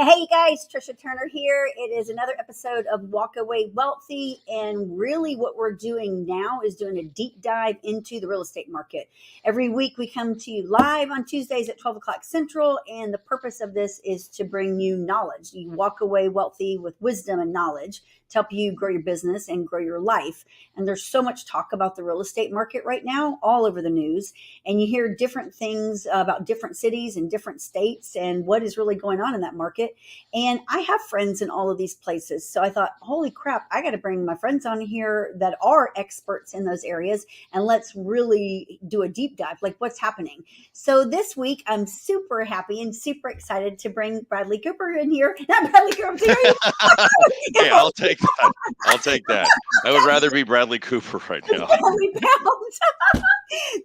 Hey guys, Trisha Turner here. It is another episode of Walk Away Wealthy. And really, what we're doing now is doing a deep dive into the real estate market. Every week, we come to you live on Tuesdays at 12 o'clock Central. And the purpose of this is to bring you knowledge. You walk away wealthy with wisdom and knowledge to help you grow your business and grow your life. And there's so much talk about the real estate market right now, all over the news. And you hear different things about different cities and different states and what is really going on in that market. And I have friends in all of these places. So I thought, holy crap, I got to bring my friends on here that are experts in those areas. And let's really do a deep dive, like what's happening. So this week, I'm super happy and super excited to bring Bradley Cooper in here. Not Bradley Cooper, Terry. Hey, I'll take that. I'll take that. I would rather be Bradley Cooper right now. Bradley Pound.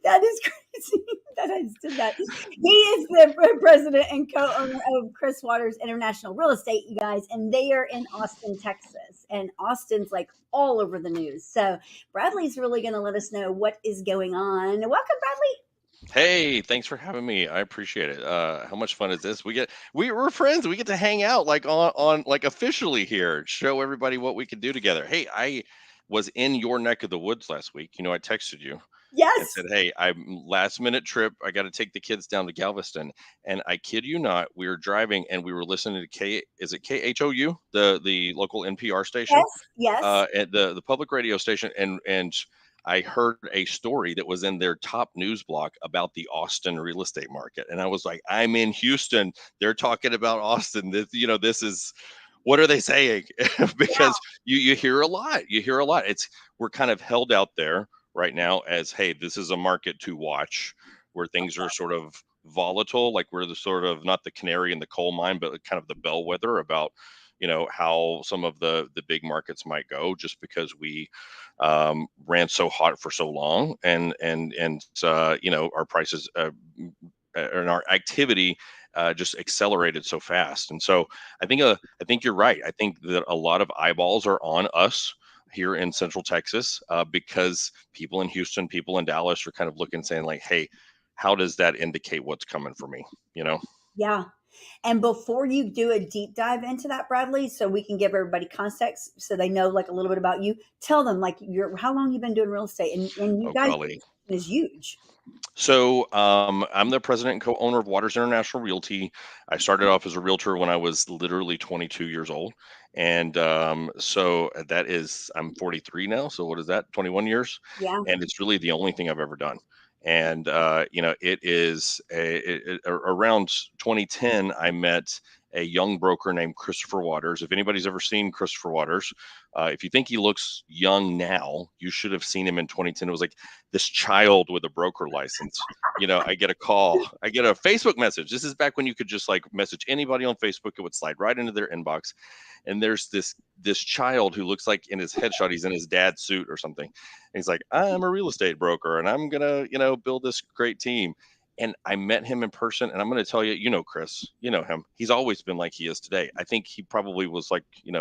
That is crazy that I just did that. He is the president and co-owner of Chris Waters International Real Estate, you guys, and they are in Austin, Texas. And Austin's like all over the news. So Bradley's really going to let us know what is going on. Welcome, Bradley. Hey, thanks for having me. I appreciate it. How much fun is this? We're friends. We get to hang out like on like officially here, show everybody what we can do together. Hey, I was in your neck of the woods last week. I texted you and Yes. said, "Hey, I'm last minute trip. I got to take the kids down to Galveston." And I kid you not, we were driving and we were listening to is it KHOU, the local NPR station, Yes. Yes. at the public radio station, and I heard a story that was in their top news block about the Austin real estate market, and I was like, "I'm in Houston. They're talking about Austin. This is." What are they saying? Yeah. Because you hear a lot. You hear a lot. We're kind of held out there right now as, hey, this is a market to watch where things are sort of volatile, like we're the sort of not the canary in the coal mine, but kind of the bellwether about how some of the big markets might go, just because we ran so hot for so long, and our prices and our activity just accelerated so fast. And so I think you're right. I think that a lot of eyeballs are on us here in Central Texas, because people in Houston, people in Dallas are kind of looking, saying like, "Hey, how does that indicate what's coming for me?" Yeah. And before you do a deep dive into that, Bradley, so we can give everybody context so they know like a little bit about you, tell them like how long you've been doing real estate, and you Oh, guys golly. is huge. So I'm the president and co-owner of Waters International Realty. I started off as a realtor when I was literally 22 years old, and so that is I'm 43 now. So what is that? 21 years, Yeah. and it's really the only thing I've ever done. And it is around 2010. I met a young broker named Christopher Waters. If anybody's ever seen Christopher Waters, if you think he looks young now, you should have seen him in 2010. It was like this child with a broker license. I get a call, I get a Facebook message. This is back when you could just like message anybody on Facebook. It would slide right into their inbox. And there's this child who looks like in his headshot, he's in his dad's suit or something. And he's like, "I'm a real estate broker and I'm gonna, build this great team." And I met him in person, and I'm going to tell you, Chris, you know him. He's always been like he is today. I think he probably was like, do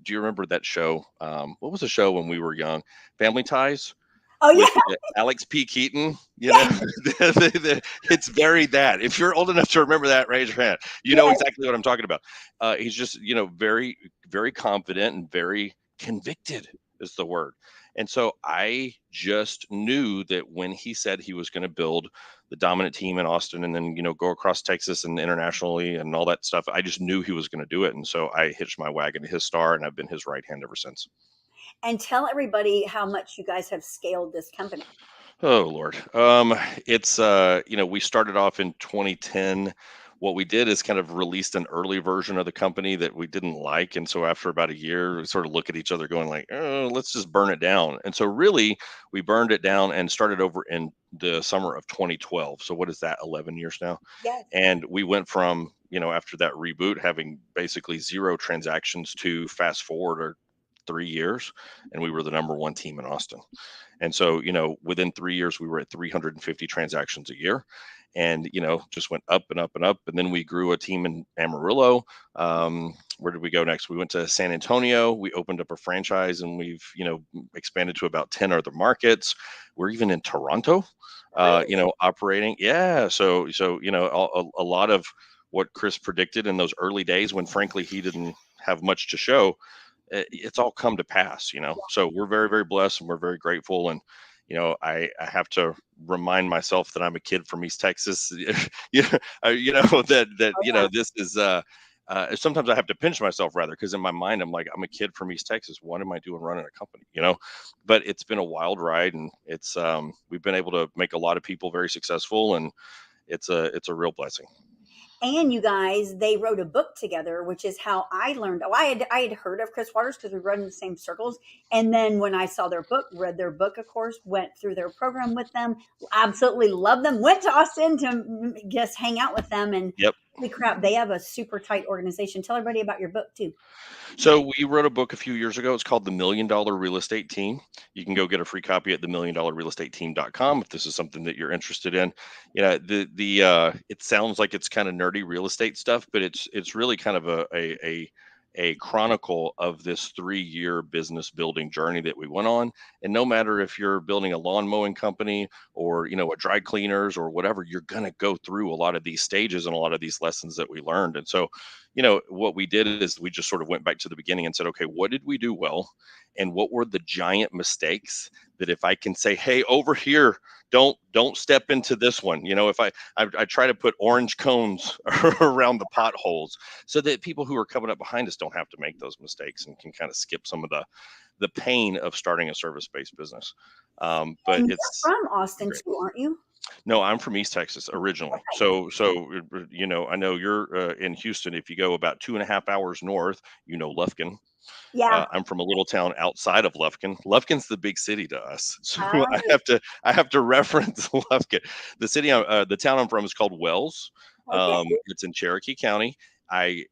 you remember that show? What was the show when we were young? Family Ties Oh with yeah. Alex P. Keaton. Yes. It's very that. If you're old enough to remember that, raise your hand. You know Yes. exactly what I'm talking about. He's just, very, very confident and very convicted is the word. And so I just knew that when he said he was going to build the dominant team in Austin and then, go across Texas and internationally and all that stuff, I just knew he was going to do it. And so I hitched my wagon to his star, and I've been his right hand ever since. And tell everybody how much you guys have scaled this company. Oh Lord. It's we started off in 2010. What we did is kind of released an early version of the company that we didn't like. And so after about a year, we sort of look at each other going like, "Oh, let's just burn it down." And so really we burned it down and started over in the summer of 2012. So what is that, 11 years now? Yes. And we went from, after that reboot, having basically zero transactions to fast forward or 3 years, and we were the number one team in Austin. And so, within 3 years, we were at 350 transactions a year, and, just went up and up and up. And then we grew a team in Amarillo. Where did we go next? We went to San Antonio. We opened up a franchise, and we've, expanded to about 10 other markets. We're even in Toronto, Really? operating. Yeah. So, a lot of what Chris predicted in those early days when frankly he didn't have much to show, it's all come to pass, So we're very, very blessed and we're very grateful. And, I have to remind myself that I'm a kid from East Texas, this is, sometimes I have to pinch myself rather, because in my mind, I'm like, I'm a kid from East Texas. What am I doing running a company, but it's been a wild ride, and it's, we've been able to make a lot of people very successful, and it's a real blessing. And you guys, they wrote a book together, which is how I learned. Oh, I had heard of Chris Waters because we run in the same circles. And then when I saw their book, read their book, of course, went through their program with them, absolutely loved them. Went to Austin to just hang out with them, and Yep. holy crap, they have a super tight organization. Tell everybody about your book too. So we wrote a book a few years ago. It's called The $1,000,000 Real Estate Team. You can go get a free copy at $1,000,000realestateteam.com if this is something that you're interested in. It sounds like it's kind of nerdy real estate stuff, but it's really kind of a chronicle of this 3-year business building journey that we went on. And no matter if you're building a lawn mowing company or, a dry cleaners or whatever, you're going to go through a lot of these stages and a lot of these lessons that we learned. And so, what we did is we just sort of went back to the beginning and said, okay, what did we do well? And what were the giant mistakes that if I can say, hey, over here, don't step into this one. If I try to put orange cones around the potholes so that people who are coming up behind us don't have to make those mistakes and can kind of skip some of the pain of starting a service-based business. But And it's you're from Austin great. too, aren't you? No, I'm from East Texas originally. I know you're in Houston. If you go about 2.5 hours north, Lufkin. Yeah. I'm from a little town outside of Lufkin. Lufkin's the big city to us, so I Oh, have to reference Lufkin. The town I'm from is called Wells. okay. It's in Cherokee County. There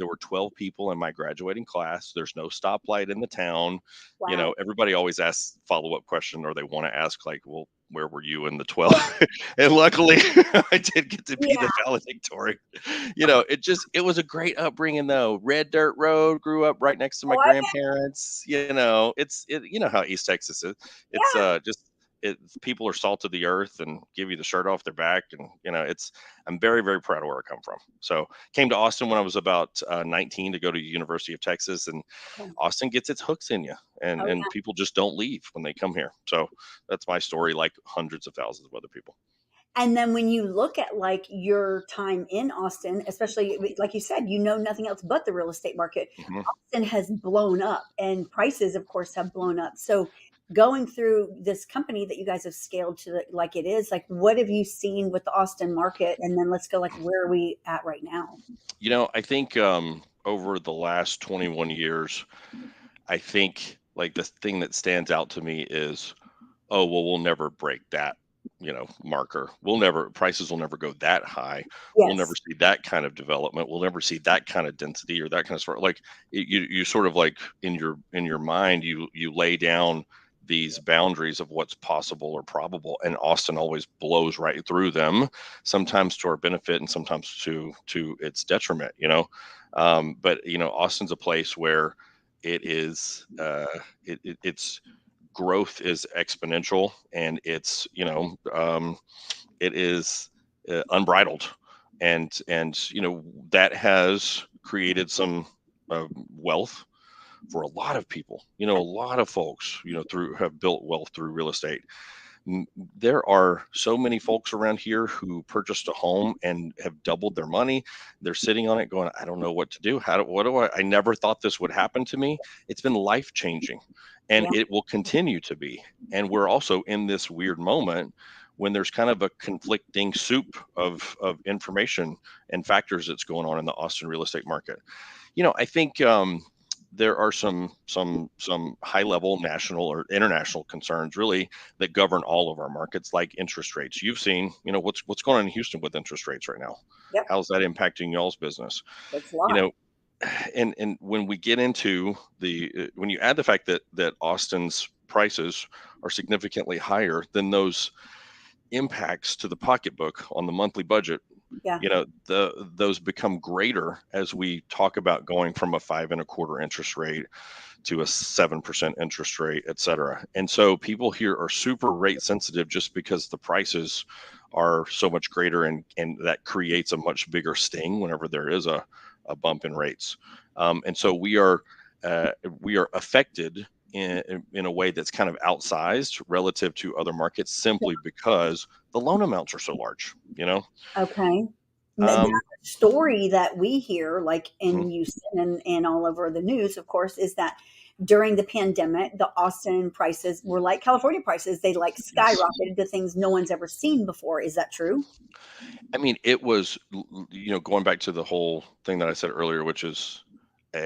were 12 people in my graduating class. There's no stoplight in the town. Wow. Everybody always asks follow-up question, or they want to ask like, well, where were you in the 12? And luckily I did get to be Yeah. the valedictorian. It was a great upbringing though. Red dirt road, grew up right next to my Oh, grandparents. How East Texas is. It's yeah. people are salt of the earth and give you the shirt off their back. And, I'm very, very proud of where I come from. So came to Austin when I was about 19 to go to University of Texas, and Okay. Austin gets its hooks in you, and, Oh, and yeah. people just don't leave when they come here. So that's my story, like hundreds of thousands of other people. And then when you look at like your time in Austin, especially like you said, nothing else but the real estate market. Mhm. Austin has blown up and prices, of course, have blown up. So going through this company that you guys have scaled to like it is, like what have you seen with the Austin market? And then let's go like where are we at right now? I think over the last 21 years, I think like the thing that stands out to me is, oh, well, we'll never break that, marker. Prices will never go that high. We'll never Yes. see that kind of development. We'll never see that kind of density or that kind of sort. Like you sort of like in your mind, you lay down these boundaries of what's possible or probable, and Austin always blows right through them, sometimes to our benefit and sometimes to its detriment. But Austin's a place where it is it's growth is exponential, and it is unbridled, and that has created some wealth for a lot of people. A lot of folks through have built wealth through real estate. There are so many folks around here who purchased a home and have doubled their money. They're sitting on it going, I don't know what to do. What do I never thought this would happen to me. It's been life changing, and Yeah. it will continue to be. And we're also in this weird moment when there's kind of a conflicting soup of information and factors that's going on in the Austin real estate market. I think there are some high level national or international concerns really that govern all of our markets, like interest rates. You've seen, what's going on in Houston with interest rates right now. Yep. How's that impacting y'all's business? It's a You lot. know, and when we get into when you add the fact that Austin's prices are significantly higher than those impacts to the pocketbook on the monthly budget, Yeah. those become greater as we talk about going from a 5.25% interest rate to a 7% interest rate, et cetera. And so people here are super rate sensitive just because the prices are so much greater, and that creates a much bigger sting whenever there is a bump in rates. And so we are affected in a way that's kind of outsized relative to other markets simply because the loan amounts are so large, you know? Okay. The Um, story that we hear, like mhm. in Houston and all over the news, of course, is that during the pandemic, the Austin prices were like California prices. They like Yes. skyrocketed to things no one's ever seen before. Is that true? I mean, it was, going back to the whole thing that I said earlier, which is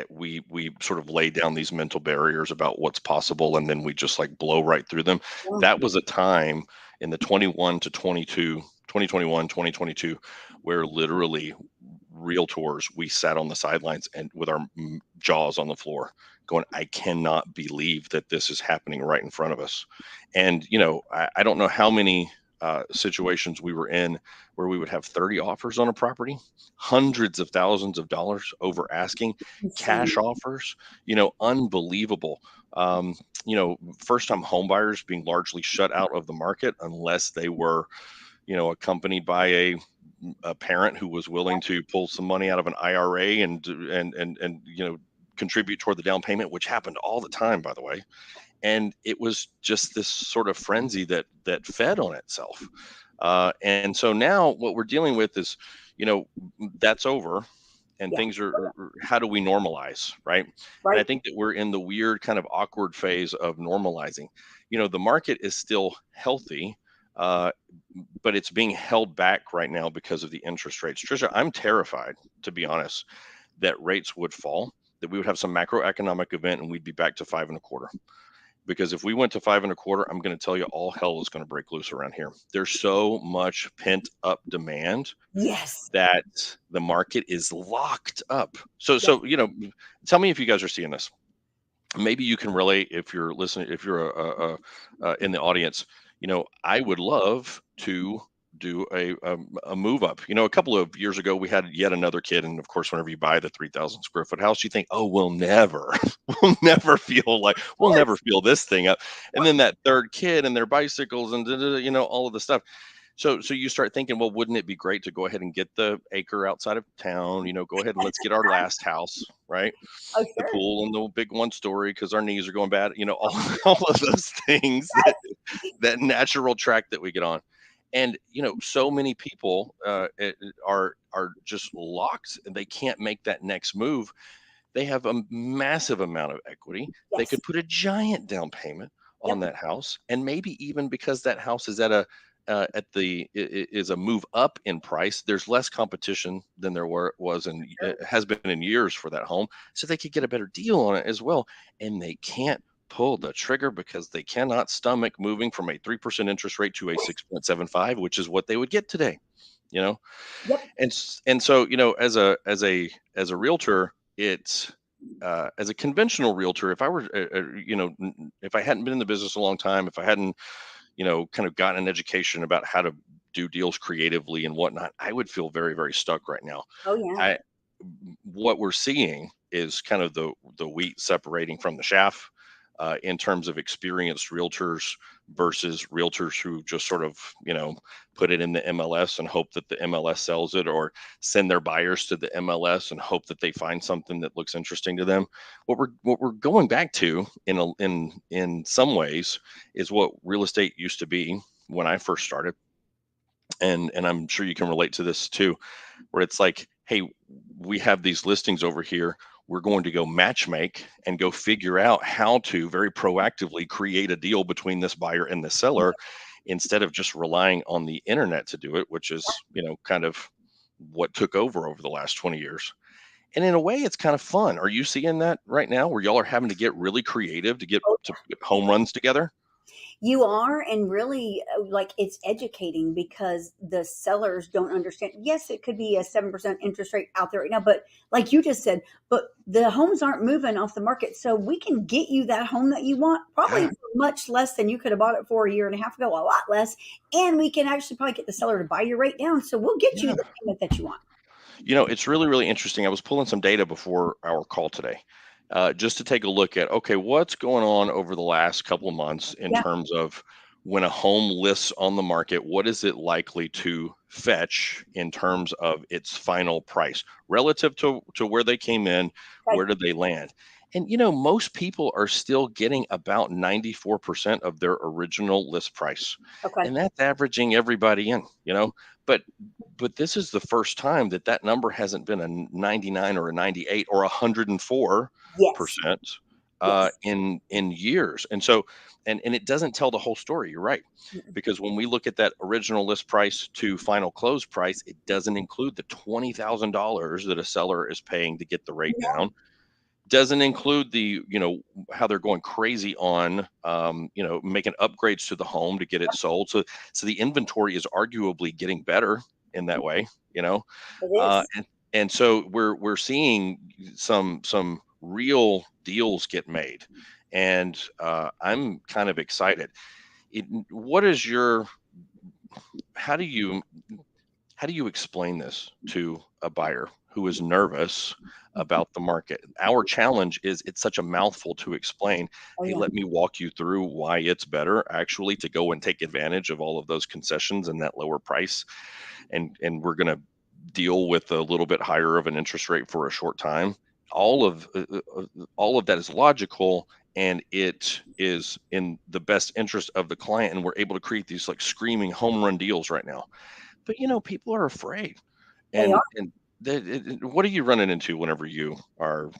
we sort of lay down these mental barriers about what's possible, and then we just like blow right through them. Yeah. That was a time in the 21 to 22, 2021, 2022, where literally realtors, we sat on the sidelines and with our jaws on the floor going, I cannot believe that this is happening right in front of us. And, I don't know how many situations we were in where we would have 30 offers on a property, hundreds of thousands of dollars over asking, cash Insane. offers, unbelievable. First time home buyers being largely shut out of the market unless they were, accompanied by a parent who was willing to pull some money out of an IRA and contribute toward the down payment, which happened all the time, by the way. And it was just this sort of frenzy that fed on itself. And so now what we're dealing with is, you know, that's over, and Yeah. things how do we normalize, right? And I Right. think that we're in the weird kind of awkward phase of normalizing. The market is still healthy, uh, but it's being held back right now because of the interest rates. Trisha, I'm terrified, to be honest, that rates would fall, that we would have some macroeconomic event and we'd be back to 5.25. Because if we went to 5.25, I'm going to tell you all hell is going to break loose around here. There's so much pent up demand Yes. that the market is locked up. So, Yes. tell me if you guys are seeing this. Maybe you can relate if you're listening, if you're in the audience. I would love to do a move up. A couple of years ago, we had yet another kid, and of course, whenever you buy the 3,000 square foot house, you think, "Oh, we'll never, we'll never feel this thing up." And then that third kid and their bicycles and all of the stuff. So you start thinking, well, wouldn't it be great to go ahead and get the acre outside of town? Go ahead and let's get our last house, right? Oh, The sure. pool and the big one story because our knees are going bad. All of those things that natural track that we get on. And so many people are just locked and they can't make that next move. They have a massive amount of equity. They Yes. could put a giant down payment on Yep. that house, and maybe even because that house is is a move up in price. There's less competition than there was and Sure. has been in years for that home, so they could get a better deal on it as well. And they can't pull the trigger because they cannot stomach moving from a 3% interest rate to a 6.75, which is what they would get today. You know, Yep. and so as a realtor, it's as a conventional realtor, if I were if I hadn't been in the business a long time, if I hadn't kind of gotten an education about how to do deals creatively and whatnot, I would feel very, very stuck right now. Oh, yeah. I What we're seeing is kind of the wheat separating from the chaff, in terms of experienced realtors versus realtors who just sort of put it in the MLS and hope that the MLS sells it, or send their buyers to the MLS and hope that they find something that looks interesting to them. What we're going back to in some ways is what real estate used to be when I first started, and I'm sure you can relate to this too, where it's like, hey, we have these listings over here. We're going to go matchmake and go figure out how to very proactively create a deal between this buyer and the seller instead of just relying on the internet to do it, which is, kind of what took over the last 20 years. And in a way, it's kind of fun. Are you seeing that right now where y'all are having to get really creative to get home runs together? You are, and really, like, it's educating because the sellers don't understand. Yes, it could be a 7% interest rate out there right now, but like you just said, but the homes aren't moving off the market. So we can get you that home that you want, probably Yeah. for much less than you could have bought it for a year and a half ago, a lot less. And we can actually probably get the seller to buy your rate down. So we'll get you Yeah. the payment that you want. It's really, really interesting. I was pulling some data before our call today, just to take a look at, okay, what's going on over the last couple of months in Yeah. terms of when a home lists on the market, what is it likely to fetch in terms of its final price relative to where they came in? Okay. Where did they land? And most people are still getting about 94% of their original list price. Okay. And that's averaging everybody in. But this is the first time that number hasn't been a 99 or a 98 or 104% Yes. Yes. in years. And so and it doesn't tell the whole story. You're right. Mm-mm. Because when we look at that original list price to final close price, it doesn't include the $20,000 that a seller is paying to get the rate down. Doesn't include the, how they're going crazy on, making upgrades to the home to get it sold. So the inventory is arguably getting better in that way, It uh, is. and and so we're seeing some real deals get made, and I'm kind of excited. What is your how do you explain this to a buyer who is nervous about the market? Our challenge is it's such a mouthful to explain. Oh, Hey, yeah. let me walk you through why it's better actually to go and take advantage of all of those concessions and that lower price. And we're going to deal with a little bit higher of an interest rate for a short time. All of that is logical, and it is in the best interest of the client, and we're able to create these like screaming home run deals right now. But people are afraid. They are. And what are you running into whenever you are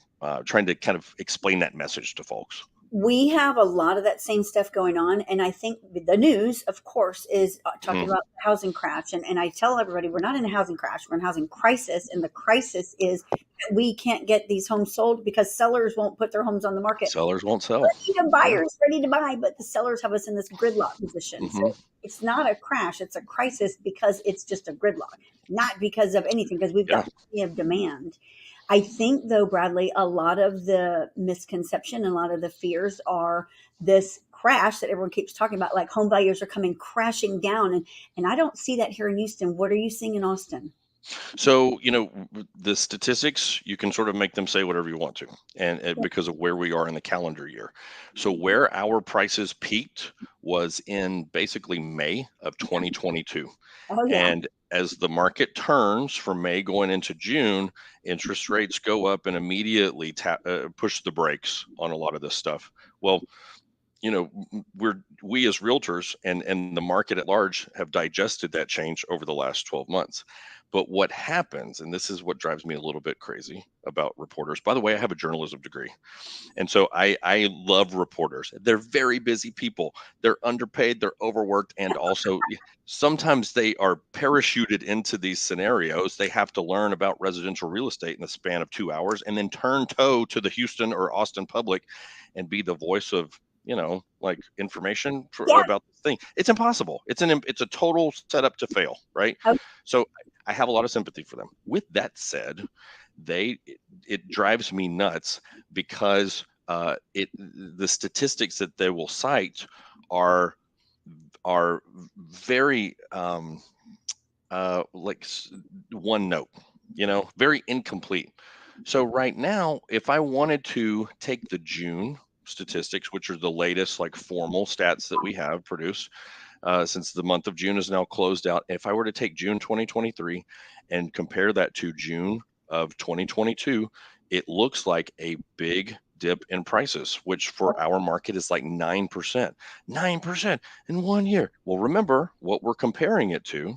trying to kind of explain that message to folks? We have a lot of that same stuff going on. And I think the news, of course, is talking Mhm. about the housing crash. And I tell everybody we're not in a housing crash, we're in a housing crisis. And the crisis is that we can't get these homes sold because sellers won't put their homes on the market. Sellers won't sell. We have Yeah. buyers ready to buy, but the sellers have us in this gridlock position. So Hmm. it's not a crash, it's a crisis because it's just a gridlock, not because of anything, because we've Yeah. got plenty of demand. I think, though, Bradley, a lot of the misconception and a lot of the fears are this crash that everyone keeps talking about, like home values are coming crashing down. And I don't see that here in Houston. What are you seeing in Austin? So, the statistics, you can sort of make them say whatever you want to, and because of where we are in the calendar year. So, where our prices peaked was in basically May of 2022. Oh, yeah. And as the market turns from May going into June, interest rates go up and immediately push the brakes on a lot of this stuff. Well, we as realtors and the market at large have digested that change over the last 12 months. But what happens, and this is what drives me a little bit crazy about reporters. By the way, I have a journalism degree, and so I love reporters. They're very busy people. They're underpaid, they're overworked, and also sometimes they are parachuted into these scenarios. They have to learn about residential real estate in the span of 2 hours and then turn toe to the Houston or Austin public and be the voice of like information Yeah. about this thing. It's impossible. It's a total setup to fail, right? Oh, So I have a lot of sympathy for them. With that said, it drives me nuts because the statistics that they will cite are very one note, very incomplete. So right now, if I wanted to take the June statistics, which are the latest like formal stats that we have produced since the month of June is now closed out, if I were to take June 2023 and compare that to June of 2022, it looks like a big dip in prices, which for our market is like 9%. 9% in 1 year. Well, remember what we're comparing it to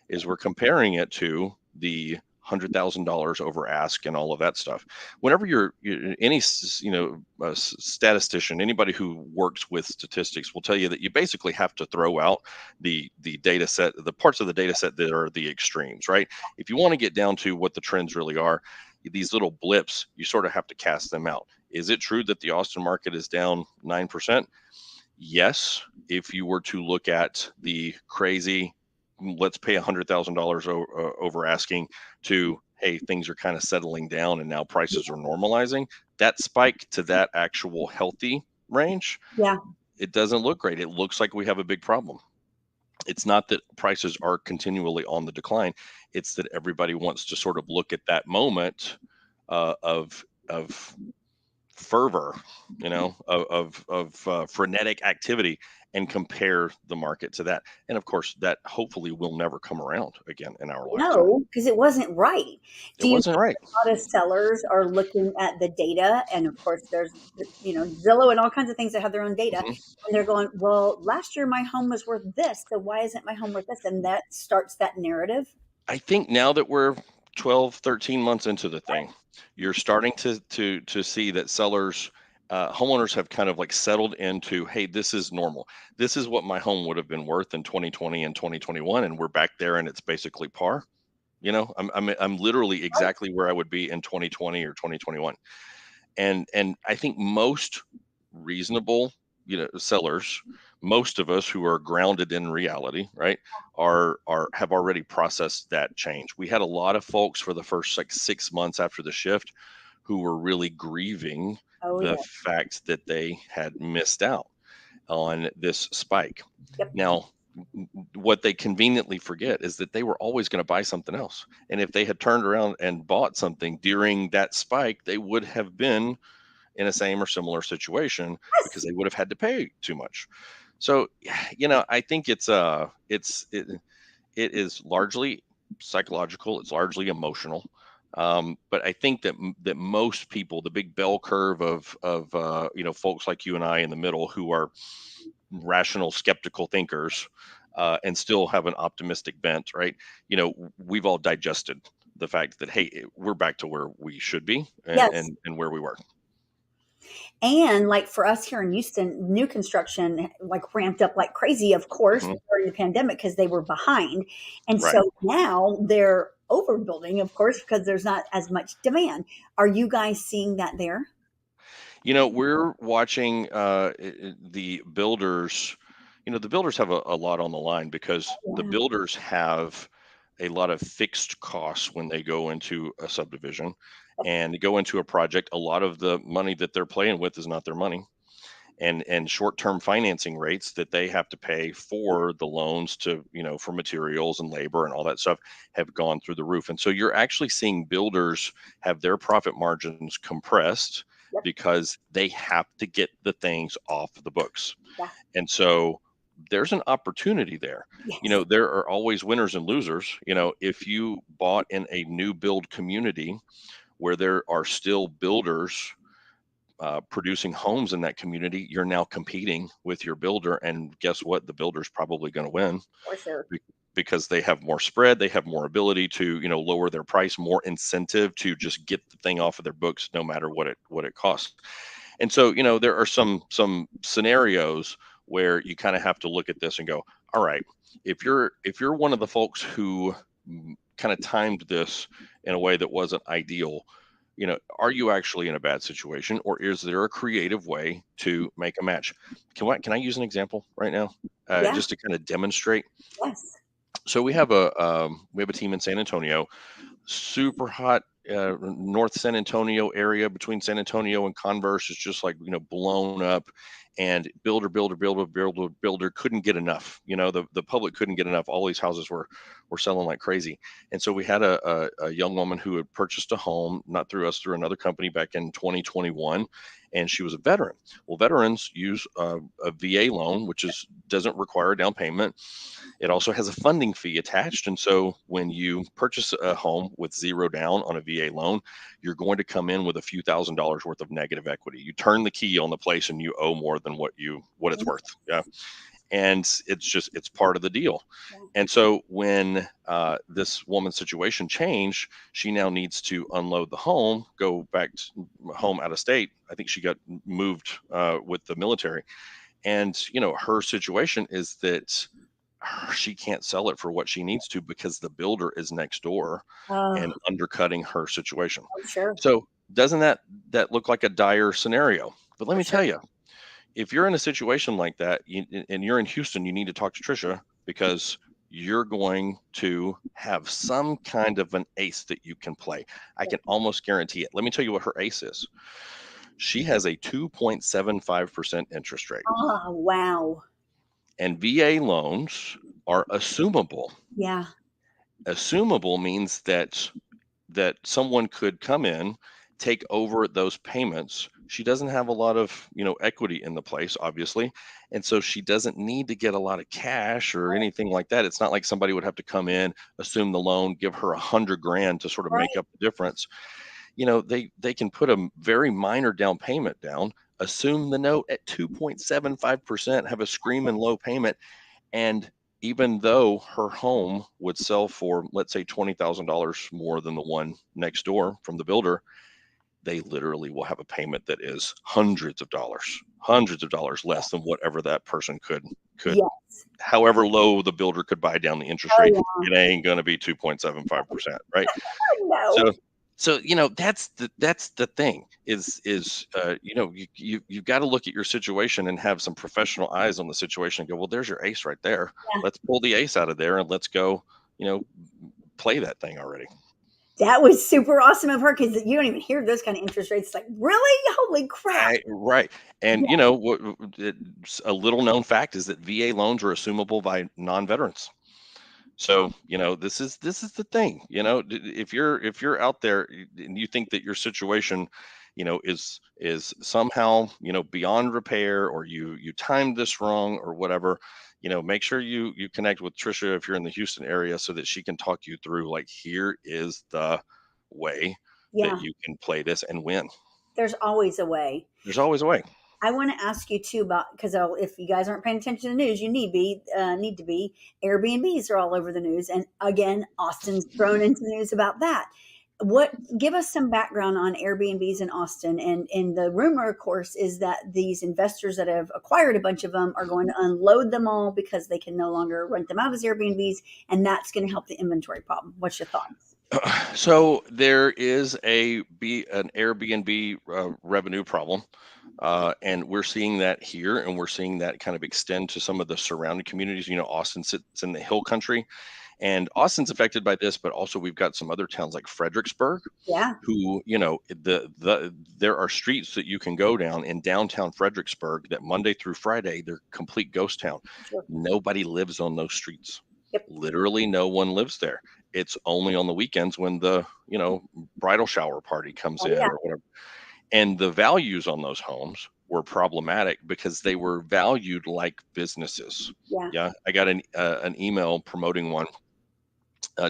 is we're comparing it to the $100,000 over ask and all of that stuff. Whenever any statistician, anybody who works with statistics will tell you that you basically have to throw out the data set, the parts of the data set that are the extremes, right? If you want to get down to what the trends really are, these little blips, you sort of have to cast them out. Is it true that the Austin market is down 9%? Yes, if you were to look at the crazy, let's pay $100,000 over asking to, hey, things are kind of settling down and now prices are normalizing. That spike to that actual healthy range, yeah. it doesn't look great. It looks like we have a big problem. It's not that prices are continually on the decline. It's that everybody wants to sort of look at that moment of fervor, of frenetic activity, and compare the market to that. And of course, that hopefully will never come around again in our lifetime. No, because it wasn't right. It Do you wasn't think right. a lot of sellers are looking at the data? And of course, there's, Zillow and all kinds of things that have their own data. Mhm. And they're going, well, last year my home was worth this. So why isn't my home worth this? And that starts that narrative. I think now that we're 12, 13 months into the thing, you're starting to see that sellers, homeowners have kind of like settled into, hey, this is normal. This is what my home would have been worth in 2020 and 2021, and we're back there, and it's basically par. I'm literally exactly where I would be in 2020 or 2021. And I think most reasonable, sellers, most of us who are grounded in reality, right, are have already processed that change. We had a lot of folks for the first like 6 months after the shift who were really grieving Oh, the yeah. fact that they had missed out on this spike. Yep. Now, what they conveniently forget is that they were always going to buy something else. And if they had turned around and bought something during that spike, they would have been in a same or similar situation because Yes. they would have had to pay too much. So, I think it is largely psychological. It's largely emotional. But I think that most people, the big bell curve of folks like you and I in the middle who are rational, skeptical thinkers, and still have an optimistic bent, right? We've all digested the fact that, hey, we're back to where we should be, and Yes. and, and where we were. And like for us here in Houston, new construction like ramped up like crazy, of course, Mhm. during the pandemic because they were behind. And Right. so now they're overbuilding, of course, because there's not as much demand. Are you guys seeing that there? We're watching the builders. The builders have a lot on the line because the Yeah. builders have a lot of fixed costs when they go into a subdivision and go into a project. A lot of the money that they're playing with is not their money. And short-term financing rates that they have to pay for the loans to, for materials and labor and all that stuff have gone through the roof. And so you're actually seeing builders have their profit margins compressed Yep. because they have to get the things off the books. Yeah. And so there's an opportunity there. Yes. There are always winners and losers. If you bought in a new build community where there are still builders producing homes in that community, you're now competing with your builder. And guess what? The builder's probably going to win For sure. be- because they have more spread, they have more ability to, lower their price, more incentive to just get the thing off of their books, no matter what it costs. And so, there are some scenarios where you kind of have to look at this and go, all right, if you're one of the folks who kind of timed this in a way that wasn't ideal, are you actually in a bad situation, or is there a creative way to make a match? Can I use an example right now, Yeah. just to kind of demonstrate? Yes. So we have a team in San Antonio, super hot. North San Antonio area between San Antonio and Converse is just like, blown up, and builder couldn't get enough. The public couldn't get enough. All these houses were selling like crazy. And so we had a young woman who had purchased a home, not through us, through another company back in 2021, and she was a veteran. Well, veterans use a VA loan, which doesn't require a down payment. It also has a funding fee attached. And so when you purchase a home with zero down on a VA loan, you're going to come in with a few $1,000s worth of negative equity. You turn the key on the place and you owe more than what it's worth. Yeah. And it's part of the deal. Yeah. And so when this woman's situation changed, she now needs to unload the home, go back to home out of state. I think she got moved with the military. And her situation is that she can't sell it for what she needs to because the builder is next door and Oh, undercutting her situation. sure. So doesn't that look like a dire scenario? But let For me sure. tell you, if you're in a situation like that, and you're in Houston, you need to talk to Trisha because you're going to have some kind of an ace that you can play. I can almost guarantee it. Let me tell you what her ace is. She has a 2.75% interest rate, Oh, wow. and VA loans are assumable. Yeah. Assumable means that someone could come in, take over those payments she doesn't have a lot of, equity in the place, obviously. And so she doesn't need to get a lot of cash or anything like that. It's not like somebody would have to come in, assume the loan, give her 100 grand to sort of make Right. up the difference. They can put a very minor down payment down, assume the note at 2.75%, have a screaming low payment. And even though her home would sell for, let's say, $20,000 more than the one next door from the builder, they literally will have a payment that is hundreds of dollars less than whatever that person could, Yes. however low the builder could buy down the interest Oh, rate. yeah. It ain't going to be 2.75%, right? No. So that's the thing is you've got to look at your situation and have some professional eyes on the situation and go, well, there's your ace right there. Yeah. Let's pull the ace out of there and let's go, play that thing already. That was super awesome of her because you don't even hear those kind of interest rates. It's like, really? Holy crap. Right. And Yeah. a little known fact is that VA loans are assumable by non-veterans. So, this is the thing. If you're out there and you think that your situation, is somehow, beyond repair, or you timed this wrong or whatever, make sure you connect with Trisha if you're in the Houston area so that she can talk you through, like, here is the way that Yeah. you can play this and win. There's always a way. There's always a way. I want to ask you too about, because if you guys aren't paying attention to the news, you need to be. Airbnbs are all over the news, and again, Austin's thrown into the news about that. Give us some background on Airbnbs in Austin, and the rumor, of course, is that these investors that have acquired a bunch of them are going to unload them all because they can no longer rent them out as Airbnbs, and that's going to help the inventory problem. What's your thoughts? So there is an Airbnb revenue problem. And we're seeing that here, and we're seeing that kind of extend to some of the surrounding communities. Austin sits in the hill country, and Austin's affected by this, but also we've got some other towns like Fredericksburg, Yeah. who, there are streets that you can go down in downtown Fredericksburg that Monday through Friday, they're complete ghost town. Sure. Nobody lives on those streets. Yep. Literally no one lives there. It's only on the weekends when the, bridal shower party comes in, Yeah. or whatever. And the values on those homes were problematic because they were valued like businesses. Yeah. Yeah. I got an email promoting one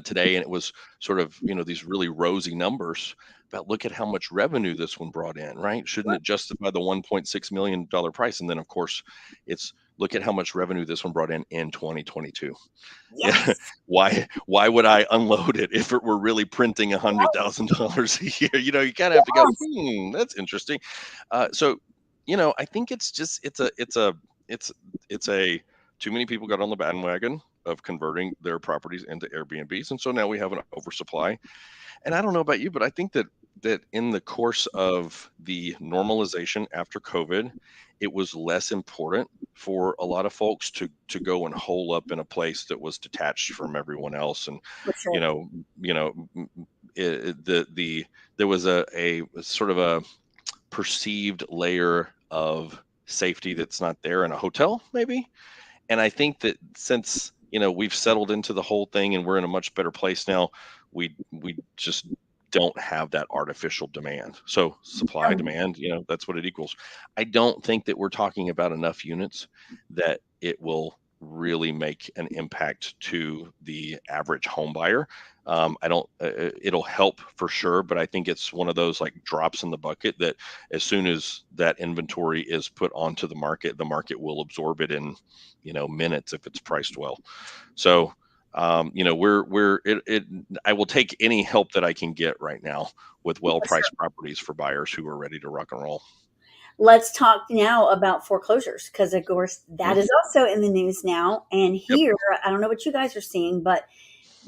today, and it was sort of, these really rosy numbers about, look at how much revenue this one brought in, right? Shouldn't it justify the $1.6 million price? And then, of course, it's, look at how much revenue this one brought in 2022. Yes. Why would I unload it if it were really printing $100,000 a year? You kind of have to go, that's interesting. So, I think it's just, it's a too many people got on the bandwagon of converting their properties into Airbnbs. And so now we have an oversupply. And I don't know about you, but I think that in the course of the normalization after COVID, it was less important for a lot of folks to go and hole up in a place that was detached from everyone else. And, For sure. there was a sort of a perceived layer of safety that's not there in a hotel, maybe. And I think that since, we've settled into the whole thing and we're in a much better place now, we just don't have that artificial demand. So supply, demand, that's what it equals. I don't think that we're talking about enough units that it will really make an impact to the average home buyer. I don't, it'll help for sure, but I think it's one of those like drops in the bucket that as soon as that inventory is put onto the market will absorb it in, minutes if it's priced well. So, I will take any help that I can get right now with well-priced properties for buyers who are ready to rock and roll. Let's talk now about foreclosures, because of course that is also in the news now. And here, I don't know what you guys are seeing, but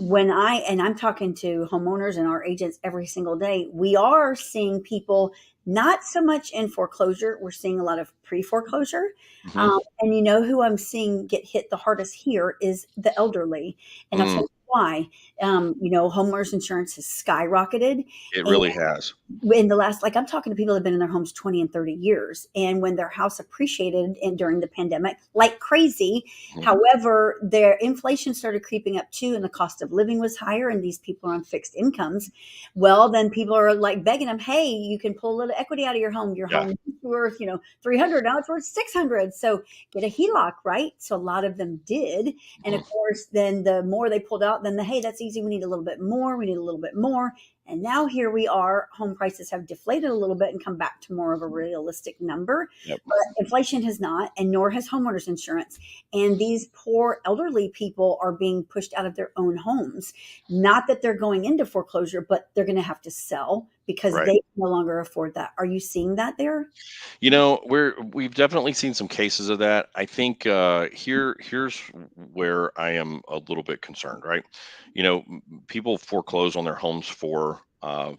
I'm talking to homeowners and our agents every single day, we are seeing people not so much in foreclosure. We're seeing a lot of pre-foreclosure. And who I'm seeing get hit the hardest here is the elderly. And I'll tell you why. Homeowners insurance has skyrocketed. It And really has. in the last, like I'm talking to people that have been in their homes 20 and 30 years. And when their house appreciated and during the pandemic, like crazy, Mhm. however, their inflation started creeping up too, and the cost of living was higher, and these people are on fixed incomes. Well, then people are like begging them, hey, you can pull a little equity out of your home. Your Yeah. home is worth, 300, now it's worth 600. So get a HELOC, right? So a lot of them did. And of Mhm. course, then the more they pulled out, then hey, that's easy. We need a little bit more. We need a little bit more. And now here we are, home prices have deflated a little bit and come back to more of a realistic number. Yep. But inflation has not, and nor has homeowners insurance. And these poor elderly people are being pushed out of their own homes. Not that they're going into foreclosure, but they're going to have to sell because Right. they can no longer afford that. Are you seeing that there? We've definitely seen some cases of that. I think here's where I am a little bit concerned, right? People foreclose on their homes for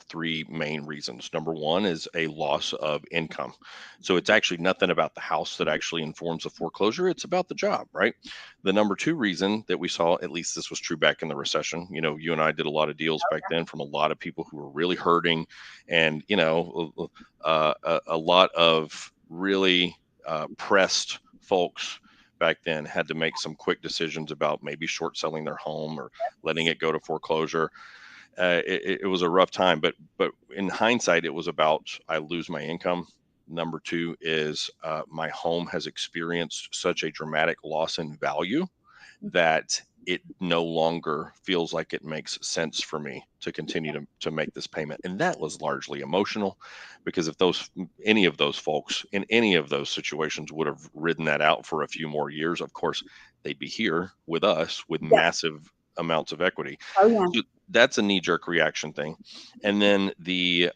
three main reasons. Number one is a loss of income. So it's actually nothing about the house that actually informs the foreclosure. It's about the job, right? The number two reason that we saw, at least this was true back in the recession. You and I did a lot of deals back then from a lot of people who were really hurting, and a lot of really pressed folks back then had to make some quick decisions about maybe short selling their home or letting it go to foreclosure. It was a rough time, but in hindsight, it was about I lose my income. Number two is my home has experienced such a dramatic loss in value that it no longer feels like it makes sense for me to continue to make this payment. And that was largely emotional, because if any of those folks in any of those situations would have ridden that out for a few more years, of course they'd be here with us with Yes. massive amounts of equity. Oh, yeah. So that's a knee-jerk reaction thing. And then the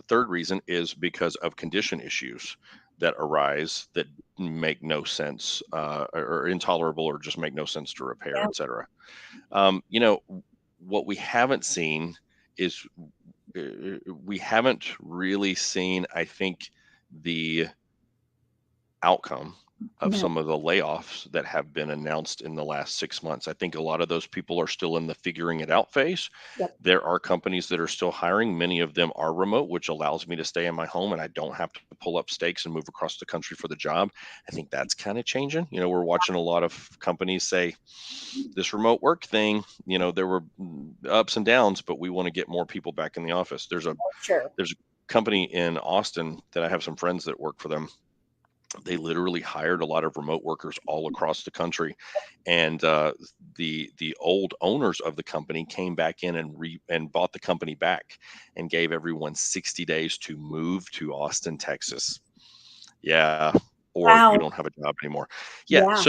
third reason is because of condition issues that arise that make no sense, or intolerable, or just make no sense to repair, Yeah. etc. What we haven't seen is we haven't really seen, I think, the outcome of No. some of the layoffs that have been announced in the last 6 months. I think a lot of those people are still in the figuring it out phase. Yep. There are companies that are still hiring. Many of them are remote, which allows me to stay in my home and I don't have to pull up stakes and move across the country for the job. I think that's kind of changing. We're watching a lot of companies say this remote work thing, there were ups and downs, but we want to get more people back in the office. There's a Sure. company in Austin that I have some friends that work for them. They literally hired a lot of remote workers all across the country, and the old owners of the company came back in and bought the company back and gave everyone 60 days to move to Austin, Texas. Yeah, or you Wow. don't have a job anymore. Yeah,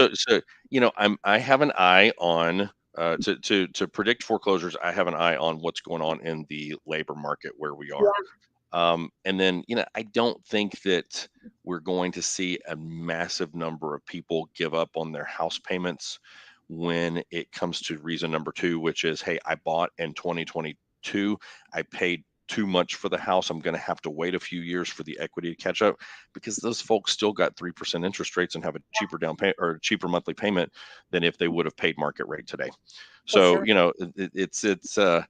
Yeah. I have an eye on to predict foreclosures. I have an eye on what's going on in the labor market where we are. Yeah. And then, I don't think that we're going to see a massive number of people give up on their house payments when it comes to reason number two, which is, hey, I bought in 2022. I paid too much for the house. I'm going to have to wait a few years for the equity to catch up, because those folks still got 3% interest rates and have a cheaper down payment or cheaper monthly payment than if they would have paid market rate today. For So, sure.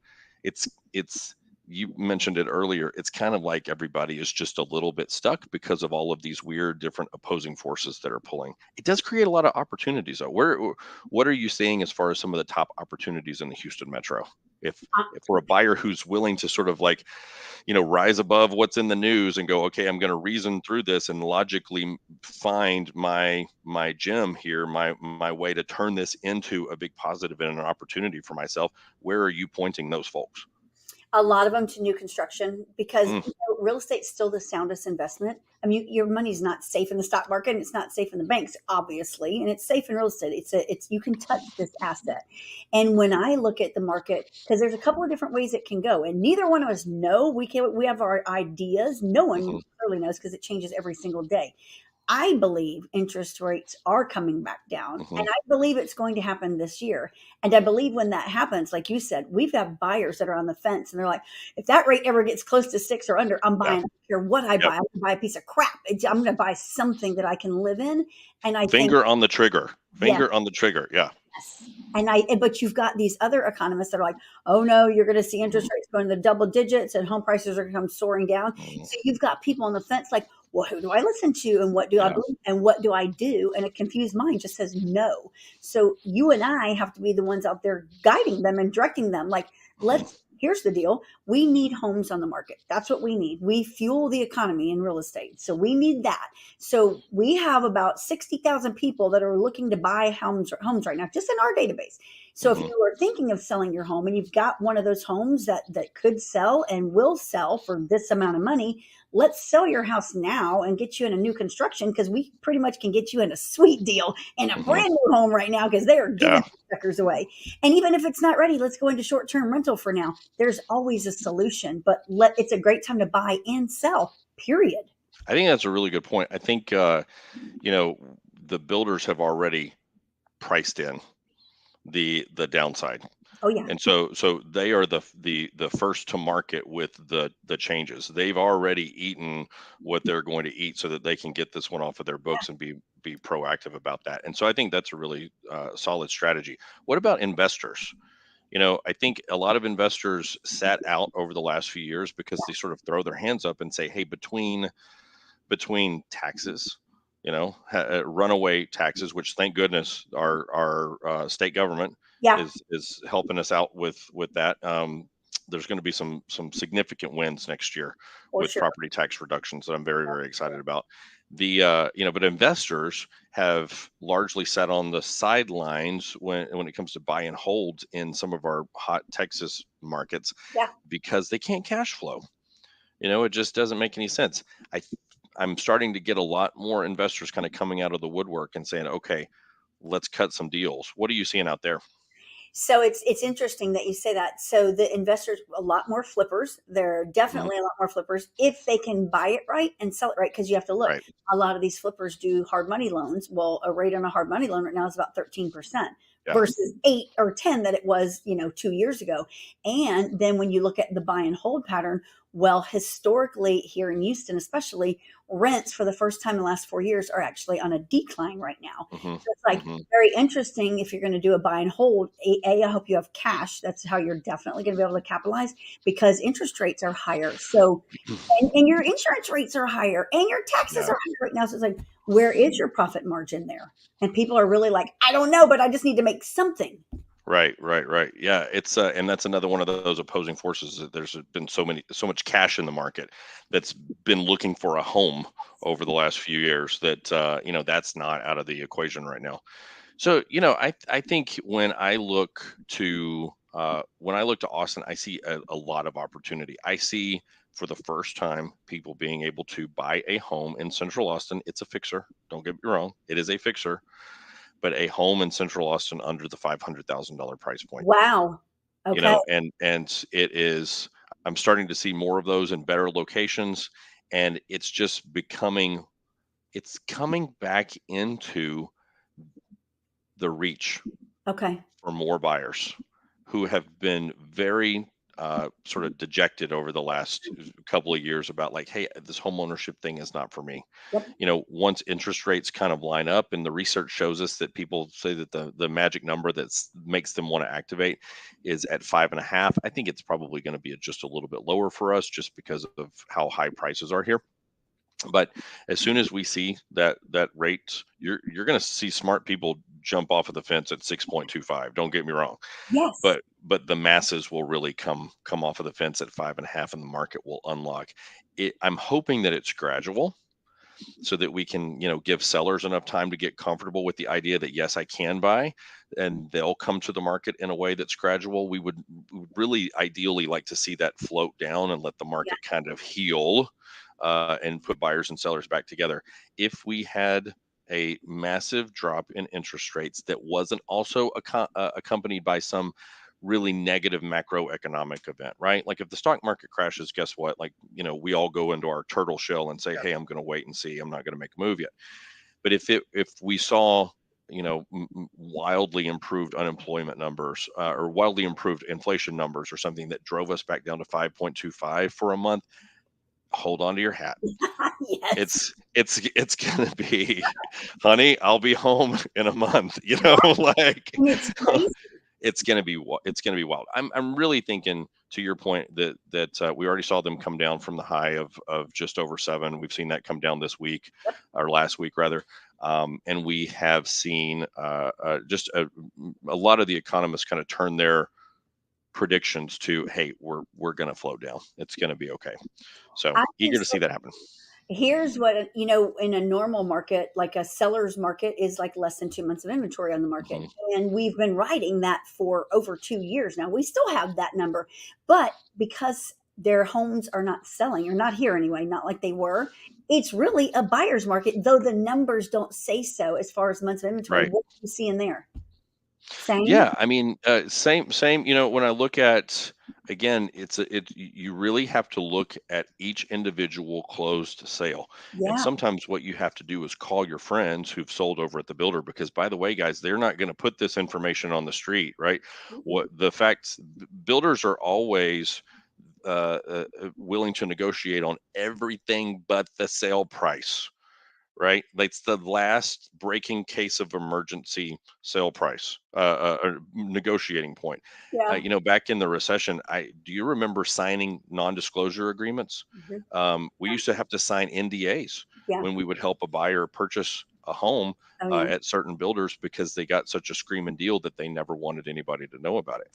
it's you mentioned it earlier. It's kind of like everybody is just a little bit stuck because of all of these weird different opposing forces that are pulling. It does create a lot of opportunities though. What are you seeing as far as some of the top opportunities in the Houston metro? If Uh, if we're a buyer who's willing to sort of like, rise above what's in the news and go, okay, I'm going to reason through this and logically find my gem here, my way to turn this into a big positive and an opportunity for myself. Where are you pointing those folks? A lot of them to new construction because Mm, real estate's still the soundest investment. I mean, your money's not safe in the stock market, and it's not safe in the banks, obviously, and it's safe in real estate. It's you can touch this asset. And when I look at the market, because there's a couple of different ways it can go, and neither one of us know. We have our ideas. No one mhm, really knows because it changes every single day. I believe interest rates are coming back down, mhm. and I believe it's going to happen this year. And I believe when that happens, like you said, we've got buyers that are on the fence, and they're like, if that rate ever gets close to six or under, I'm Yeah. buying. I don't care what I Yep. buy. I'm gonna buy a piece of crap. I'm going to buy something that I can live in. And I think Finger on the trigger. yes, Finger on the trigger. Yeah. yes. But you've got these other economists that are like, oh no, you're going to see Mhm, interest rates going to the double digits and home prices are going to come soaring down. mhm. So you've got people on the fence like, well, who do I listen to and what do I Yeah. believe and what do I do? And a confused mind just says no. So you and I have to be the ones out there guiding them and directing them. Like, Mhm, here's the deal. We need homes on the market. That's what we need. We fuel the economy in real estate. So we need that. So we have about 60,000 people that are looking to buy homes right now, just in our database. So if mhm. you are thinking of selling your home and you've got one of those homes that could sell and will sell for this amount of money, let's sell your house now and get you in a new construction because we pretty much can get you in a sweet deal in a Mhm. brand new home right now because they are giving Yeah. suckers away. And even if it's not ready, let's go into short-term rental for now. There's always a solution, but it's a great time to buy and sell, period. I think that's a really good point. I think, you know, the builders have already priced in the downside. Oh yeah. And so they are the first to market with the changes. They've already eaten what they're going to eat so that they can get this one off of their books and be proactive about that. And so I think that's a really solid strategy. What about investors? I think a lot of investors sat out over the last few years because they sort of throw their hands up and say, "Hey, between taxes, runaway taxes, which thank goodness our state government Yeah, is helping us out with that. There's going to be some significant wins next year for with sure. property tax reductions that I'm very very excited about. But investors have largely sat on the sidelines when it comes to buy and hold in some of our hot Texas markets Yeah. because they can't cash flow. It just doesn't make any sense. I'm starting to get a lot more investors kind of coming out of the woodwork and saying, okay, let's cut some deals. What are you seeing out there? So it's interesting that you say that. So the investors, a lot more flippers. There are Mhm. definitely a lot more flippers if they can buy it right and sell it right. Because you have to look. Right. A lot of these flippers do hard money loans. Well, a rate on a hard money loan right now is about 13% Yeah. versus 8 or 10 that it was, 2 years ago. And then when you look at the buy and hold pattern, well, historically here in Houston, especially rents for the first time in the last 4 years are actually on a decline right now. hmm So it's like hmm very interesting if you're going to do a buy and hold. I hope you have cash. That's how you're definitely going to be able to capitalize because interest rates are higher. So, and your insurance rates are higher and your taxes Yeah. are higher right now. So it's like, where is your profit margin there? And people are really like, I don't know, but I just need to make something. Right. Right. Right. Yeah. It's and that's another one of those opposing forces. That there's been so much cash in the market that's been looking for a home over the last few years that that's not out of the equation right now. So, I think when I look to Austin, I see a lot of opportunity. I see for the first time people being able to buy a home in Central Austin. It's a fixer. Don't get me wrong. It is a fixer, but a home in Central Austin under the $500,000 price point. Wow. Okay. And it is. I'm starting to see more of those in better locations, and it's just becoming. It's coming back into the reach Okay. for more buyers who have been very sort of dejected over the last couple of years about like, hey, this home ownership thing is not for me. Yep. Once interest rates kind of line up, and the research shows us that people say that the magic number that makes them want to activate is at 5.5. I think it's probably going to be just a little bit lower for us just because of how high prices are here. But as soon as we see that rate, you're going to see smart people jump off of the fence at 6.25. Don't get me wrong, Yes. but the masses will really come off of the fence at 5.5, and the market will unlock. I'm hoping that it's gradual, so that we can give sellers enough time to get comfortable with the idea that yes, I can buy, and they'll come to the market in a way that's gradual. We would really ideally like to see that float down and let the Yeah. market kind of heal, and put buyers and sellers back together. If we had a massive drop in interest rates that wasn't also accompanied by some really negative macroeconomic event, right? Like if the stock market crashes, guess what? Like, we all go into our turtle shell and say, hey, I'm going to wait and see. I'm not going to make a move yet. But if we saw, wildly improved unemployment numbers, or wildly improved inflation numbers or something that drove us back down to 5.25 for a month, hold on to your hat. Yes. It's gonna be, honey, I'll be home in a month, like And it's crazy. it's gonna be wild. I'm really thinking, to your point, that we already saw them come down from the high of just over 7. We've seen that come down this week, or last week rather, and we have seen just a lot of the economists kind of turn their predictions to, hey, we're gonna float down. It's gonna be okay. So I eager think to so. see that happen. Here's what, in a normal market, like a seller's market is like less than 2 months of inventory on the market. Mhm. And we've been writing that for over 2 years now. We still have that number, but because their homes are not selling, or not here anyway, not like they were, it's really a buyer's market, though the numbers don't say so as far as months of inventory. Right. What are you seeing there? Same? Yeah, I mean, same. When I look at, again, you really have to look at each individual closed sale, and Yeah. sometimes what you have to do is call your friends who've sold over at the builder, because, by the way, guys, they're not going to put this information on the street, right? What the facts, builders are always willing to negotiate on everything but the sale price, right? That's the last breaking case of emergency sale price, or negotiating point. Yeah. Back in the recession, I do you remember signing non-disclosure agreements? Mhm. We used to have to sign NDAs Yeah. when we would help a buyer purchase a home Oh, yeah. at certain builders, because they got such a screaming deal that they never wanted anybody to know about it.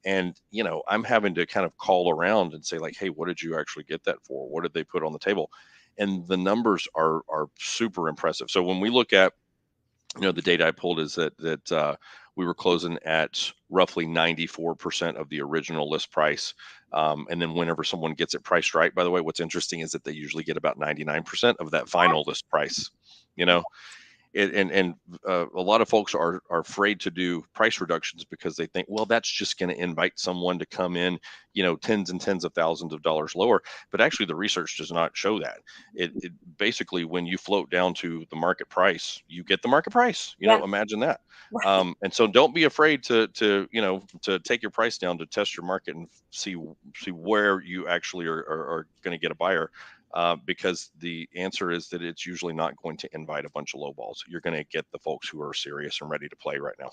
And I'm having to kind of call around and say, like, hey, what did you actually get that for? What did they put on the table? And the numbers are super impressive. So when we look at, the data I pulled is that we were closing at roughly 94% of the original list price. And then whenever someone gets it priced right, by the way, what's interesting is that they usually get about 99% of that final list price. You know, and a lot of folks are afraid to do price reductions because they think, well, that's just going to invite someone to come in, tens and tens of thousands of dollars lower. But actually, the research does not show that. It basically, when you float down to the market price, you get the market price. Yeah. Imagine that. Right. And so don't be afraid to take your price down to test your market and see where you actually are going to get a buyer, because the answer is that it's usually not going to invite a bunch of lowballs. You're going to get the folks who are serious and ready to play right now.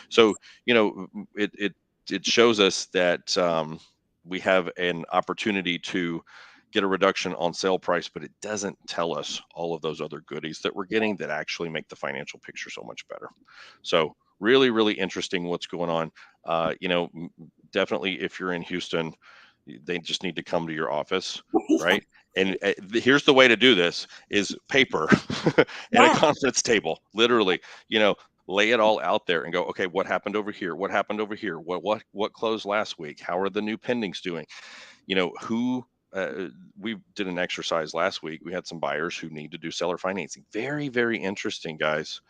So it shows us that we have an opportunity to get a reduction on sale price, but it doesn't tell us all of those other goodies that we're getting that actually make the financial picture so much better. So really, really interesting what's going on. Definitely, if you're in Houston, they just need to come to your office, right? And here's the way to do this: is paper and a Yeah. conference table. Literally, lay it all out there and go, okay, what happened over here? What happened over here? What closed last week? How are the new pendings doing? Who we did an exercise last week. We had some buyers who need to do seller financing. Very, very interesting, guys.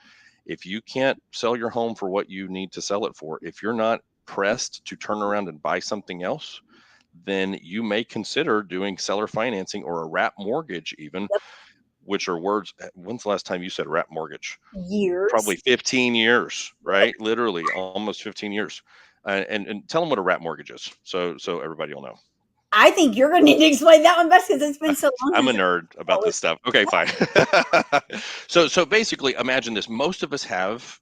If you can't sell your home for what you need to sell it for, if you're not pressed to turn around and buy something else, then you may consider doing seller financing or a wrap mortgage, even, Yep. which are words. When's the last time you said wrap mortgage? Years. Probably 15 years, right? Literally almost 15 years. And tell them what a wrap mortgage is, so everybody will know. I think you're going to need to explain that one best because it's been so long I'm a since nerd I about was. this stuff. Okay, fine. So basically, imagine this: most of us have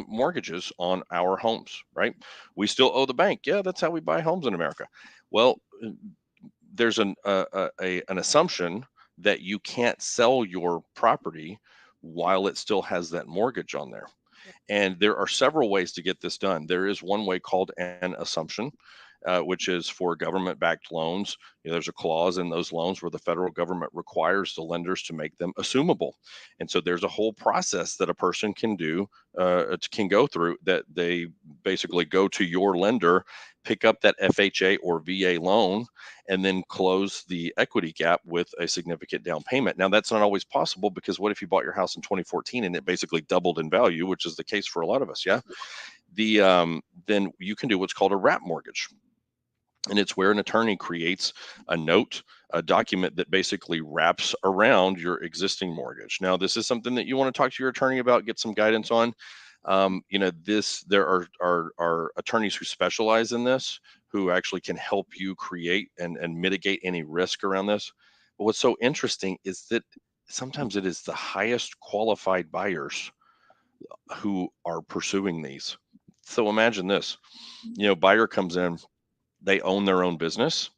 mortgages on our homes, right? We still owe the bank. Yeah, that's how we buy homes in America. Well, there's an assumption that you can't sell your property while it still has that mortgage on there. And there are several ways to get this done. There is one way called an assumption, which is for government backed loans. There's a clause in those loans where the federal government requires the lenders to make them assumable. And so there's a whole process that a person can do, can go through, that they basically go to your lender, pick up that FHA or VA loan, and then close the equity gap with a significant down payment. Now, that's not always possible, because what if you bought your house in 2014 and it basically doubled in value, which is the case for a lot of us? Yeah. Then you can do what's called a wrap mortgage. And it's where an attorney creates a note, a document that basically wraps around your existing mortgage. Now, this is something that you want to talk to your attorney about, get some guidance on. There are attorneys who specialize in this, who actually can help you create and mitigate any risk around this. what's so interesting is that sometimes it is the highest qualified buyers who are pursuing these. So imagine this, buyer comes in, they own their own business,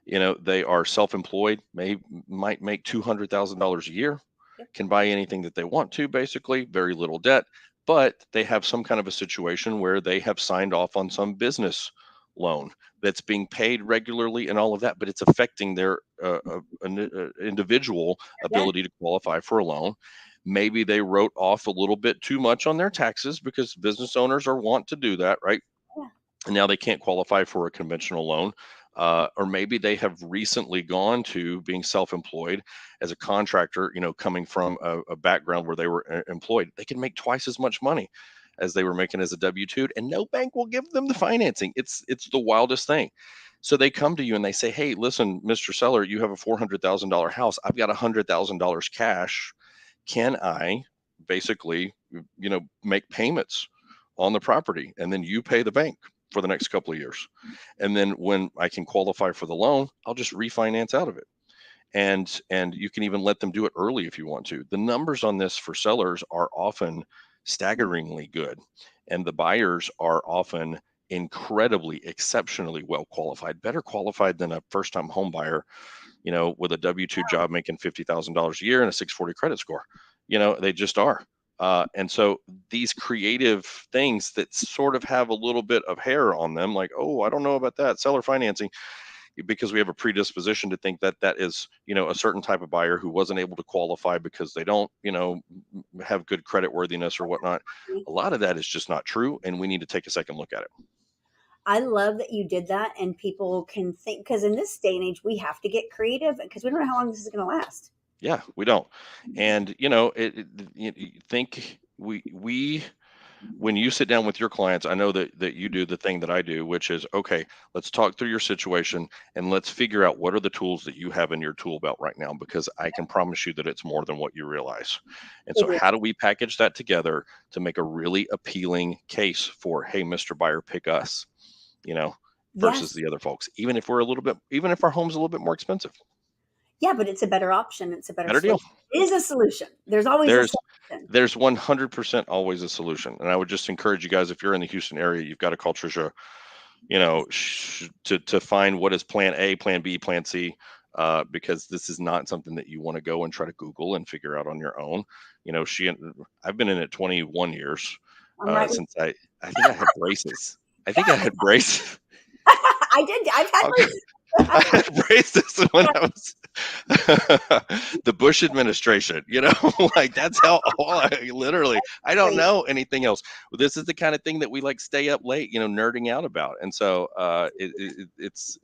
they are self-employed, might make $200,000 a year, Yep. can buy anything that they want to, basically, very little debt, but they have some kind of a situation where they have signed off on some business loan that's being paid regularly and all of that, but it's affecting their individual Yeah. ability to qualify for a loan. Maybe they wrote off a little bit too much on their taxes because business owners are wont to do that, right? Yeah. And now they can't qualify for a conventional loan. Or maybe they have recently gone to being self-employed as a contractor, coming from a background where they were employed. They can make twice as much money as they were making as a W-2, and no bank will give them the financing. It's the wildest thing. So they come to you and they say, "Hey, listen, Mr. Seller, you have a $400,000 house. I've got $100,000 cash. Can I basically, make payments on the property, and then you pay the bank for the next couple of years, and then when I can qualify for the loan, I'll just refinance out of it." And you can even let them do it early if you want to. The numbers on this for sellers are often staggeringly good, and the buyers are often incredibly, exceptionally well qualified, better qualified than a first time home buyer, with a W-2 job making $50,000 a year and a 640 credit score. They just are. And so these creative things that sort of have a little bit of hair on them, like, oh, I don't know about that seller financing, because we have a predisposition to think that that is, a certain type of buyer who wasn't able to qualify because they don't, have good credit worthiness or whatnot. A lot of that is just not true, and we need to take a second look at it. I love that you did that, and people can think, because in this day and age, we have to get creative because we don't know how long this is going to last. Yeah, we don't. And think we when you sit down with your clients, I know that you do the thing that I do, which is, okay, let's talk through your situation and let's figure out what are the tools that you have in your tool belt right now, because I can promise you that it's more than what you realize. And so It is. how do we package that together to make a really appealing case for, hey, Mr. Buyer, pick us, you know, versus Yes. the other folks, even if our home's a little bit more expensive. Yeah, but it's a better option. It's a better Better deal. solution. It is a solution. There's always a There's solution. there's 100% always a solution. And I would just encourage you guys, if you're in the Houston area, you've got to call Trisha, to find what is plan A, plan B, plan C, because this is not something that you want to go and try to Google and figure out on your own. I've been in it 21 years, I'm right with since I think I had braces. I think I had braces. I did. I've had Okay. I had braces when I was the Bush administration, like that's how I don't know anything else. This is the kind of thing that we like stay up late, nerding out about. And so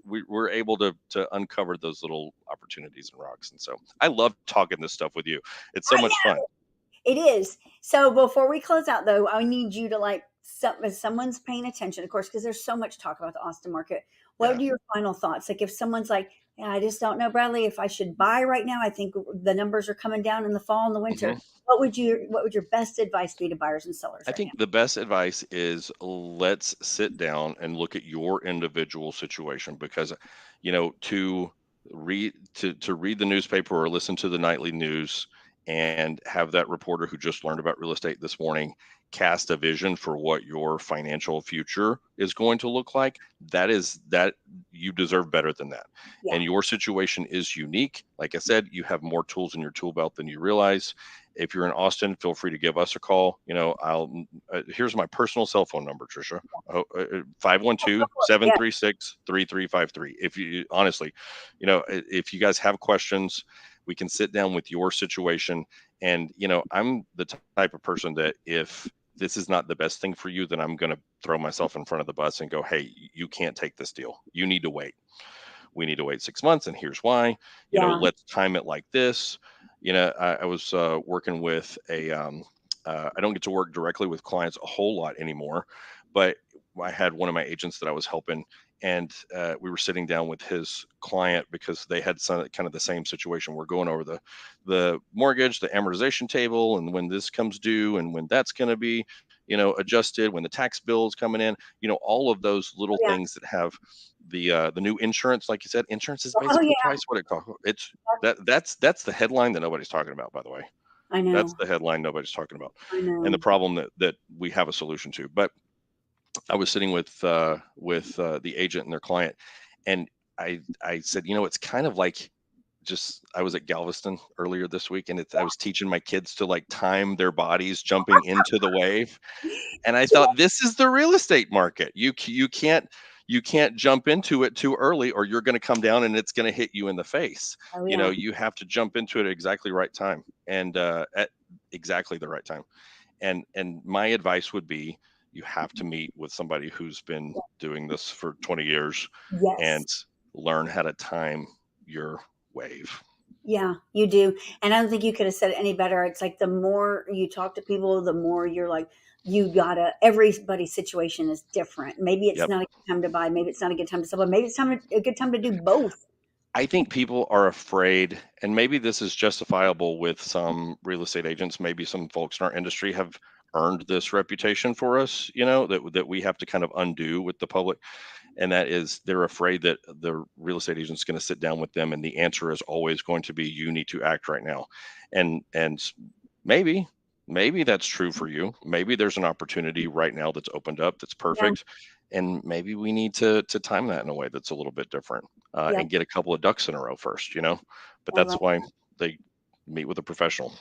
we're able to uncover those little opportunities and rocks. And so I love talking this stuff with you. It's so I much fun. It is. So before we close out, though, I need you to if someone's paying attention, of course, because there's so much talk about the Austin market. What Yeah. are your final thoughts? Like if someone's like, yeah, I just don't know, Bradley, if I should buy right now. I think the numbers are coming down in the fall and the winter. Mhm. What would your best advice be to buyers and sellers I right now? think the best advice is, let's sit down and look at your individual situation, because, to read the newspaper or listen to the nightly news and have that reporter who just learned about real estate this morning cast a vision for what your financial future is going to look like, that you deserve better than that. Yeah. And your situation is unique. Like I said, you have more tools in your tool belt than you realize. If you're in Austin, feel free to give us a call. Here's my personal cell phone number, Trisha. 512-736-3353. If you honestly, if you guys have questions, we can sit down with your situation. And, I'm the type of person that if this is not the best thing for you, then I'm going to throw myself in front of the bus and go, hey, you can't take this deal. You need to wait. We need to wait 6 months. And here's why. Yeah. Let's time it like this. I was working with I don't get to work directly with clients a whole lot anymore, but I had one of my agents that I was helping, and we were sitting down with his client because they had some kind of the same situation. We're going over the mortgage, the amortization table, and when this comes due, and when that's going to be, adjusted, when the tax bill is coming in, all of those little Yeah. things that have the new insurance, like you said, insurance is Oh basically yeah, twice what it costs. It's that's the headline that nobody's talking about, by the way. I That's know, the headline nobody's talking about, I and the know. problem that we have a solution to. But I was sitting with the agent and their client, and I said, it's kind of like, just I was at Galveston earlier this week, and I was teaching my kids to like time their bodies jumping into the wave, and I thought, this is the real estate market. You can't jump into it too early, or you're going to come down and it's going to hit you in the face. Oh yeah, You have to jump into it at exactly right time, and at exactly the right time. And my advice would be, you have to meet with somebody who's been doing this for 20 years yes. and learn how to time your wave. Yeah, you do. And I don't think you could have said it any better. It's like the more you talk to people, the more you're like, you gotta, everybody's situation is different. Maybe it's Yep. not a good time to buy. Maybe it's not a good time to sell, but maybe it's a good time to do both. I think people are afraid, and maybe this is justifiable with some real estate agents. Maybe some folks in our industry have earned this reputation for us, that we have to kind of undo with the public. And that is, they're afraid that the real estate agent is going to sit down with them, and the answer is always going to be, you need to act right now. And maybe that's true for you. Maybe there's an opportunity right now that's opened up that's Yeah, perfect, and maybe we need to time that in a way that's a little bit different, yeah. and get a couple of ducks in a row first. But I that's love why they meet with a professional.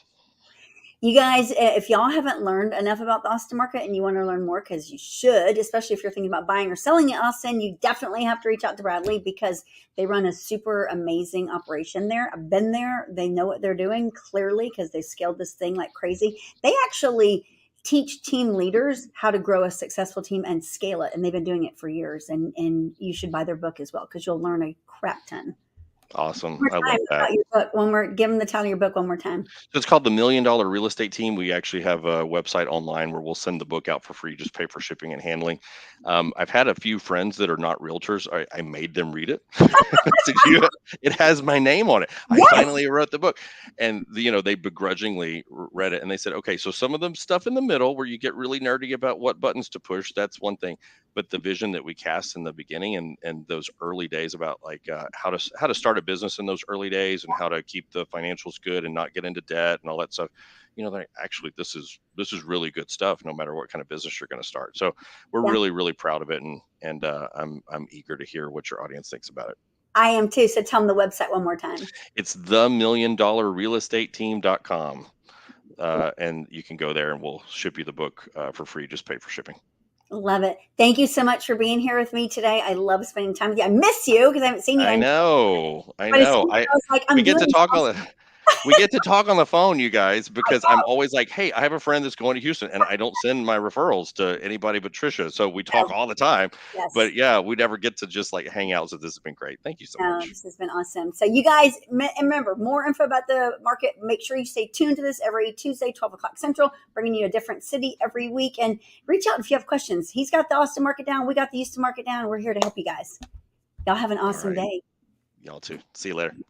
You guys, if y'all haven't learned enough about the Austin market and you want to learn more, because you should, especially if you're thinking about buying or selling in Austin, you definitely have to reach out to Bradley, because they run a super amazing operation there. I've been there. They know what they're doing clearly, because they scaled this thing like crazy. They actually teach team leaders how to grow a successful team and scale it. And they've been doing it for years. And you should buy their book as well, because you'll learn a crap ton. Awesome. One I more love time that. about your book. One more, give them the title of your book one more time. So it's called the $1 Million Real Estate Team. We actually have a website online where we'll send the book out for free. Just pay for shipping and handling. I've had a few friends that are not realtors. I made them read it. So it has my name on it. I Yes. finally wrote the book, and they begrudgingly read it, and they said, okay, so some of the stuff in the middle where you get really nerdy about what buttons to push, that's one thing, but the vision that we cast in the beginning, and those early days about like how to start a business in those early days, and how to keep the financials good and not get into debt and all that stuff. Like, actually, this is really good stuff, no matter what kind of business you're going to start. So we're Yeah. really, really proud of it, and I'm eager to hear what your audience thinks about it. I am too. So tell them the website one more time. It's the $1 Million Real Estate Team.com. And you can go there, and we'll ship you the book for free. Just pay for shipping. Love it. Thank you so much for being here with me today. I love spending time with you. I miss you because I haven't seen you. I know. But as soon as I I was like, we I'm get to doing talk on the we get to talk on the phone, you guys, because I'm awesome. always like, hey, I have a friend that's going to Houston, and I don't send my referrals to anybody but Trisha. So we talk all the time. Yes. But yeah, we never get to just like hang out. So this has been great. Thank you so much. This has been awesome. So you guys, and remember, more info about the market. Make sure you stay tuned to this every Tuesday, 12 o'clock Central, bringing you a different city every week. And reach out if you have questions. He's got the Austin market down. We got the Houston market down. We're here to help you guys. Y'all have an All awesome right. day. Y'all too. See you later.